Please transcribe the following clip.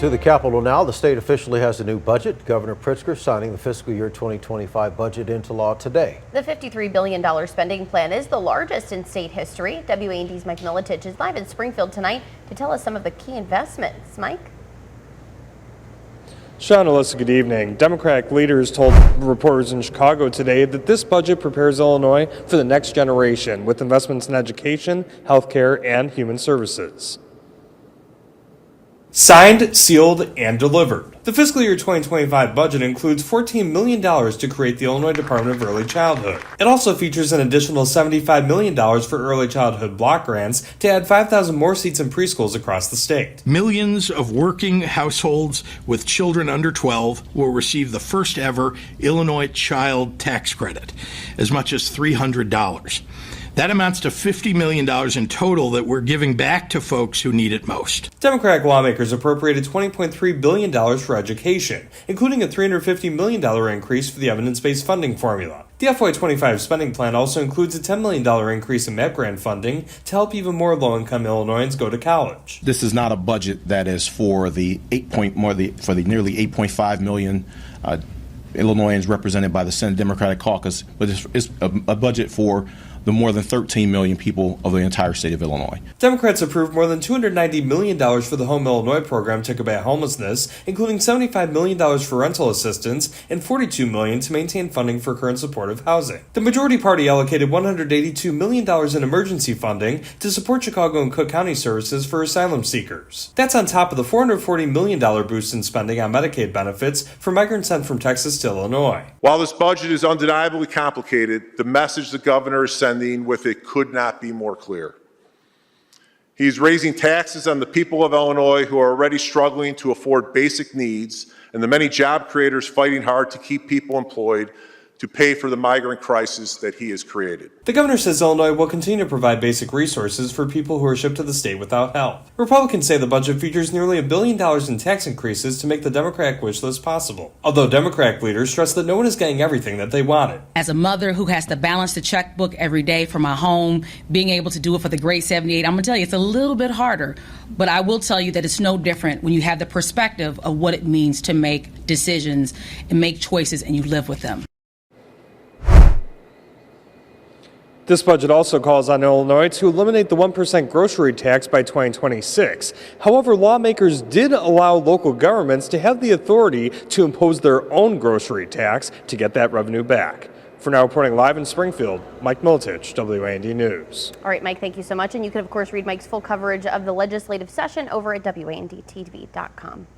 To the Capitol now, the state officially has a new budget. Governor Pritzker signing the fiscal year 2025 budget into law today. The $53 billion spending plan is the largest in state history. WAND's Mike Militich is live in Springfield tonight to tell us some of the key investments. Mike? Sean, Alyssa, good evening. Democratic leaders told reporters in Chicago today that this budget prepares Illinois for the next generation with investments in education, healthcare, and human services. Signed, sealed, and delivered. The fiscal year 2025 budget includes $14 million to create the Illinois Department of Early Childhood. It also features an additional $75 million for early childhood block grants to add 5,000 more seats in preschools across the state. Millions of working households with children under 12 will receive the first ever Illinois Child Tax Credit, as much as $300. That amounts to $50 million in total that we're giving back to folks who need it most. Democratic lawmakers appropriated $20.3 billion for education, including a $350 million increase for the evidence-based funding formula. The FY25 spending plan also includes a $10 million increase in MEP grant funding to help even more low-income Illinoisans go to college. This is not a budget that is for the nearly 8.5 million Illinoisans represented by the Senate Democratic Caucus, but it's a budget for the more than 13 million people of the entire state of Illinois. Democrats approved more than $290 million for the Home Illinois program to combat homelessness, including $75 million for rental assistance and $42 million to maintain funding for current supportive housing. The majority party allocated $182 million in emergency funding to support Chicago and Cook County services for asylum seekers. That's on top of the $440 million boost in spending on Medicaid benefits for migrants sent from Texas to Illinois. While this budget is undeniably complicated, the message the governor is sending with it could not be more clear. He's raising taxes on the people of Illinois who are already struggling to afford basic needs, and the many job creators fighting hard to keep people employed to pay for the migrant crisis that he has created. The governor says Illinois will continue to provide basic resources for people who are shipped to the state without help. Republicans say the budget features nearly $1 billion in tax increases to make the Democratic wish list possible, although Democratic leaders stress that no one is getting everything that they wanted. As a mother who has to balance the checkbook every day for my home, being able to do it for the grade 78, I'm going to tell you it's a little bit harder, but I will tell you that it's no different when you have the perspective of what it means to make decisions and make choices and you live with them. This budget also calls on Illinois to eliminate the 1% grocery tax by 2026. However, lawmakers did allow local governments to have the authority to impose their own grocery tax to get that revenue back. For now, reporting live in Springfield, Mike Militich, WAND News. All right, Mike, thank you so much. And you can, of course, read Mike's full coverage of the legislative session over at WANDTV.com.